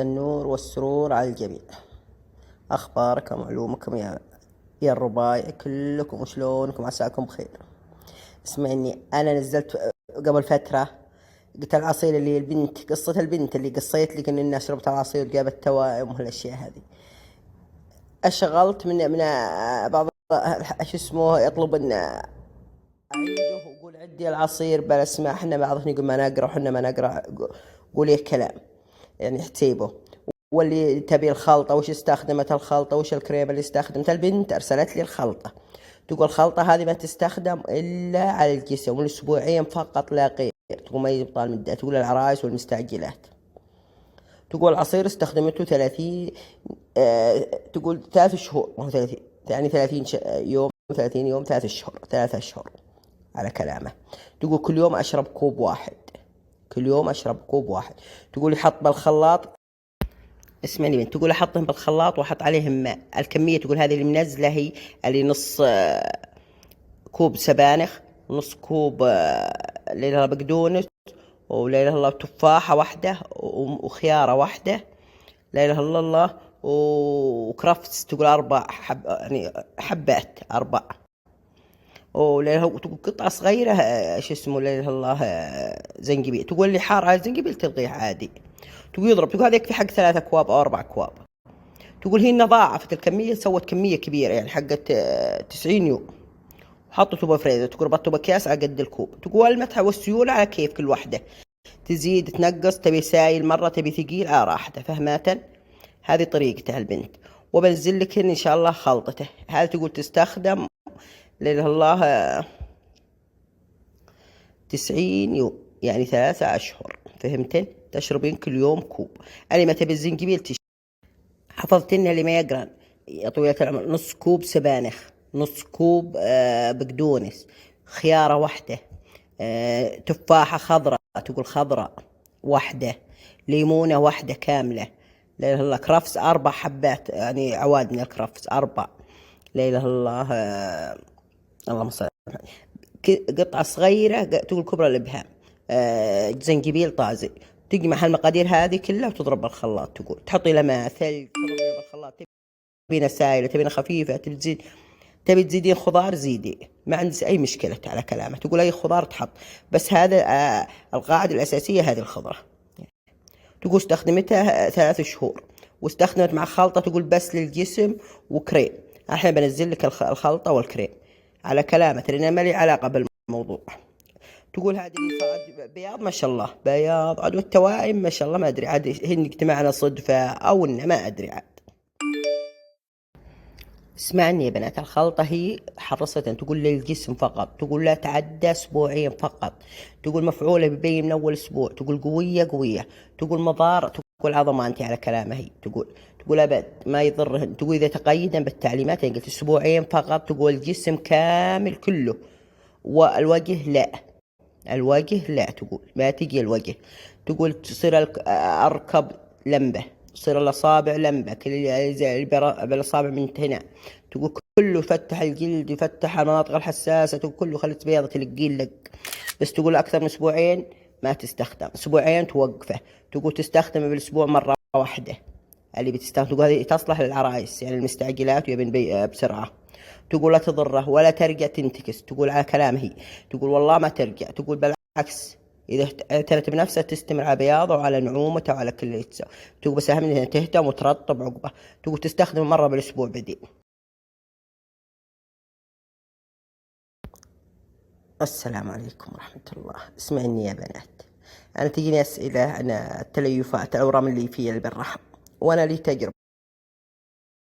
النور والسرور على الجميع. أخباركم وعلومكم يا الربايع كلكم، وشلونكم؟ عساكم بخير. اسمعني، أنا نزلت قبل فترة قلت العصير اللي البنت، قصة البنت اللي قصيت لك إن الناس شربت العصير جابت توائم وهالأشياء هذه. أشغلت من بعض شو اسمه يطلب إن أعيده وقول عدي العصير بلا اسمع، احنا بعضهم يقول ما نقرأ وحنا ما نقرأ، قولي كلام يعني احتسيبه. واللي تبي الخلطة وش استخدمت الخلطة وش الكريم اللي استخدمت البنت، أرسلت لي الخلطة تقول الخلطة هذه ما تستخدم إلا على الجسم والأسبوعين فقط لا غير. تقول ما يبطل مدة، تقول العرايس والمستعجلات. تقول العصير استخدمته 30 تقول 3 شهور، ما هو 30 يعني 30 يوم، 30 يوم 3 شهور، 3 أشهر على كلامه. تقول كل يوم أشرب كوب واحد، كل يوم أشرب كوب واحد. تقول يحط بالخلاط، اسمعني بنت، تقول احطهم بالخلاط واحط عليهم ماء. الكمية تقول هذه اللي منزلة هي اللي نص كوب سبانخ، ونص كوب لا اله الا بقدونس، ولا اله الا تفاحة واحدة، وخيارة واحدة، لا اله الا الله، وكرفس تقول 4 يعني حبات 4، ولا اله تقول قطعة صغيرة شو اسمه لا اله الا الله زنجبيل. تقول اللي حار على الزنجبيل تلغيه عادي. تقول يضرب، تقول هذا يكفي حق 3 أكواب أو 4 أكواب. تقول هي ضاعفت الكمية، سوت كمية كبيرة يعني حقت 90 يوم، حطته بفريزر. تقول ربطته بأكياس على قد الكوب. تقول المتعة والسيولة على كيف كل وحدة، تزيد تنقص، تبي سايل مرة تبي ثقيل على راحته، فهماتا؟ هذه طريقته البنت. وبنزل لك إن شاء الله خلطته. هل تقول تستخدم لله الله 90 يوم يعني 3 أشهر، فهمتن؟ تشربين كل يوم كوب. أنا ما تبي الزنجبيل حفظت إنها اللي ما يقرأ يا طويلة العمر، نص كوب سبانخ، نص كوب بقدونس، خيارة واحدة، تفاحة خضراء تقول خضراء واحدة، ليمونة واحدة كاملة، لا إله إلا الله، كرفس 4 حبات يعني عواد من الكرفس 4، لا إله إلا الله اللهم صل، قطعة صغيرة تقول كبرى الإبهام، زنجبيل طازج. تجمع هالمقادير هذه كلها وتضرب بالخلاط. تقول تحطي لها ماء ثلج، تضربيها بالخلاط. تبينها سائلة، تبينها خفيفة، تبي تزيدين خضار زيدي، ما عندي أي مشكلة على كلامه. تقول أي خضار تحط، بس هذا القاعدة الأساسية هذه الخضرة. تقول استخدمتها 3 شهور، واستخدمت مع خلطة تقول بس للجسم وكريم. الحين بنزل لك الخلطة والكريم على كلامه، لأن ما لي علاقة بالموضوع. تقول هذه بياض ما شاء الله، بياض عاد، والتوائم ما شاء الله ما أدري عاد هن اجتمعنا صدفة أو إنه ما أدري عاد. اسمعني يا بنات، الخلطة هي حرصة تقول للجسم فقط، تقول لا تعدى أسبوعين فقط، تقول مفعولة ببين من أول أسبوع، تقول قوية قوية، تقول مضار، تقول عظمة أنت على كلامها هي. تقول أبد ما يضرهن. تقول إذا تقيدا بالتعليمات يعني قلت أسبوعين فقط. تقول الجسم كامل كله، والوجه لا، الوجه لا، تقول ما تجي الوجه. تقول تصير أركب لمبة، تصير الأصابع لمبة، كل بالأصابع من هنا. تقول كله يفتح الجلد، يفتح المناطق الحساسة، تقول كله خلت بيضة تلقين لك. بس تقول أكثر من أسبوعين ما تستخدم، أسبوعين توقفه. تقول تستخدمه بالأسبوع مرة واحدة اللي بتستخدم. تقول هذه تصلح للعرايس يعني المستعجلات ويبين بسرعة. تقول لا تضره ولا ترجع تنتكس. تقول على كلام هي، تقول والله ما ترجع، تقول بالعكس إذا اعتنت بنفسها تستمر على بياضه وعلى نعومته وعلى كل اللي تسوي. تقول بس أهم إنها تهتم وترطب عقبه. تقول تستخدم مرة بالأسبوع بديل. السلام عليكم ورحمة الله. اسمعني يا بنات، أنا تجيني أسئلة عن التليفات، الأورام الليفية اللي بالرحم، وأنا لي تجربة